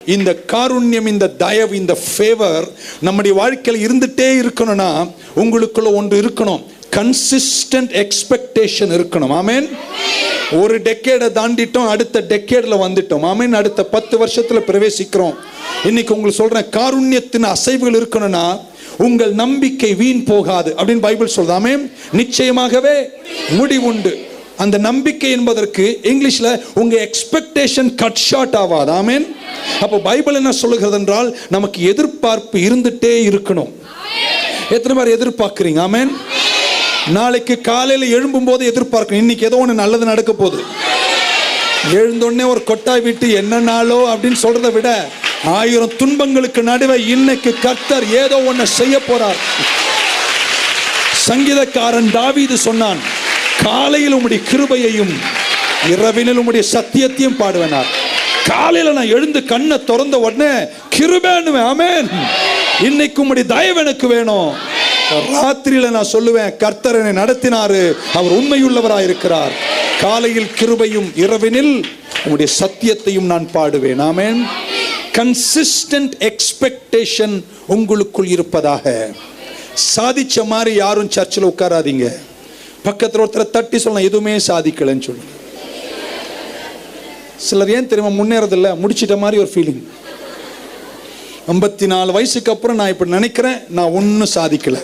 இந்த காருண்யம், இந்த தயவு, இந்த ஃபேவர் நம்முடைய வாழ்க்கையில் இருந்துட்டே இருக்கணும்னா உங்களுக்குள்ள ஒன்று இருக்கணும், கன்சிஸ்டன்ட் எக்ஸ்பெக்டேஷன் இருக்கணும். ஆமென். ஒரு டெக்கேடை தாண்டிட்டோம், அடுத்த டெக்கேட்ல வந்துட்டோம். ஆமென். அடுத்த 10 வருஷத்துல பிரவேசிக்கிறோம். இன்னைக்கு உங்களுக்கு சொல்றேன், காருண்யத்தின் அசைவுகள் இருக்கணும்னா உங்கள் நம்பிக்கை வீண் போகாது அப்படின்னு பைபிள் சொல்லுது. ஆமென். நிச்சயமாகவே முடிவுண்டு. அந்த நம்பிக்கை என்பதற்கு இங்கிலீஷ்ல உங்க எக்ஸ்பெக்டேஷன் கட் ஷார்ட் ஆகாது. ஆமென். அப்போ பைபிள் என்ன சொல்லுகிறது என்றால், நமக்கு எதிர்பார்ப்பு இருந்துட்டே இருக்கணும். எத்தனை பேர் எதிர்பார்க்கிறீங்க? ஆமென். நாளைக்கு காலையில் எழும்பும் போது எதிர்பார்க்கணும், இன்னைக்கு ஏதோ ஒன்று நல்லது நடக்க போகுது. எழுந்தோடனே ஒரு கொட்டாய் விட்டு என்ன நாளோ அப்படின்னு சொல்றதை விட 1000 துன்பங்களுக்கு நடுவே இன்னைக்கு கர்த்தர் ஏதோ ஒன்று செய்ய போறார். சங்கீதக்காரன் தாவீது சொன்னான், காலையில் உம்முடைய கிருபையையும் இரவினில் உம்முடைய சத்தியத்தையும் பாடுவேனார். காலையில நான் எழுந்து கண்ணை திறந்த உடனே கிருபைன்னுவேன். ஆமென். இன்னைக்கு உம்முடைய தயவு எனக்கு வேணும். ராத்திரியில நான் சொல்லுவேன், கர்த்தர் என்னை நடத்தினாரு, அவர் உண்மையுள்ளவராய் இருக்கிறார். காலையில் கிருபையும் இரவினில் உம்முடைய சத்தியத்தையும் நான் பாடுவேன். ஆமென். கன்சிஸ்டன்ட் எக்ஸ்பெக்டேஷன் உங்களுக்குள் இருப்பதாக. சாதிச்ச மாதிரி யாரும் சர்ச்சில் உட்காராதீங்க. பக்கத்தில் ஒருத்தரை தட்டி சொல்லலாம், எதுவுமே சாதிக்கலன்னு சொல்லி. சிலர் ஏன் தெரியுமா முன்னேறதில்லை, முடிச்சிட்ட மாதிரி ஒரு ஃபீலிங். 54 வயசுக்கு அப்புறம் நான் இப்படி நினைக்கிறேன், நான் ஒன்றும் சாதிக்கலை,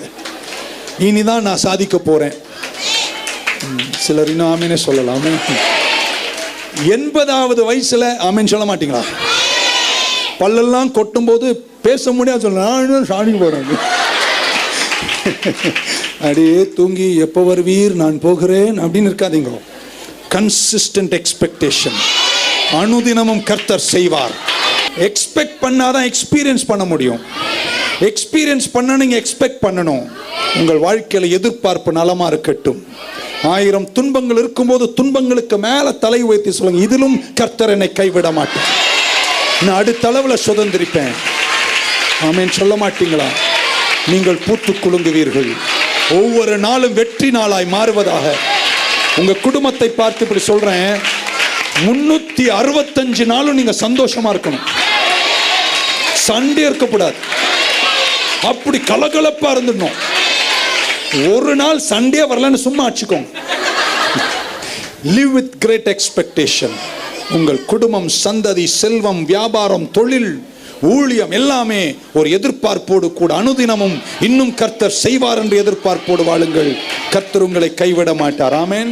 இனிதான் நான் சாதிக்க போறேன். சிலர் இன்னும் ஆமீனே சொல்லலாம். 80வது வயசுல ஆமீன் சொல்ல மாட்டீங்களா? பல்லெல்லாம் கொட்டும் போது பேச முடியாது, சொல்ல சாதிக்க போறேன். அடியே தூங்கி எப்போ வருவீர், நான் போகிறேன் அப்படின்னு இருக்காதீங்க. கன்சிஸ்டன்ட் எக்ஸ்பெக்டேஷன், அனுதினமும் கர்த்தர் செய்வார். எக்ஸ்பெக்ட் பண்ணாதான் எக்ஸ்பீரியன்ஸ் பண்ண முடியும். எக்ஸ்பீரியன்ஸ் பண்ண நீங்க எக்ஸ்பெக்ட் பண்ணணும். உங்கள் வாழ்க்கையில எதிர்பார்ப்பு நலமா இருக்கட்டும். 1000 துன்பங்கள் இருக்கும்போது துன்பங்களுக்கு மேல தலை உயர்த்தி சொல்லுங்க, இதிலும் கர்த்தர் என்னை கைவிட மாட்டார், நான் அடுத்த அளவுல சுதந்திரிப்பேன். ஆமென் சொல்ல மாட்டீங்களா? நீங்கள் பூத்து குலுங்குவீர்கள். ஒவ்வொரு நாளும் வெற்றி நாளாய் மாறுவதாக. உங்க குடும்பத்தை பார்த்து இப்படி சொல்றேன், 365 நாளும் நீங்க சந்தோஷமா இருக்கணும். சண்டே இருக்கக்கூடாது, அப்படி கலகலப்பா இருந்துடணும். ஒரு நாள் சண்டே வரலன்னு சும்மா அடிச்சுக்கோங்க. Live with great expectation. உங்கள் குடும்பம், சந்ததி, செல்வம், வியாபாரம், தொழில், ஊழியம் எல்லாமே ஒரு எதிர்பார்ப்போடு கூட அனுதினமும் இன்னும் கர்த்தர் செய்வார் என்று எதிர்பார்ப்போடு வாழுங்கள். கர்த்தர் உங்களை கைவிட மாட்டார். ஆமென்.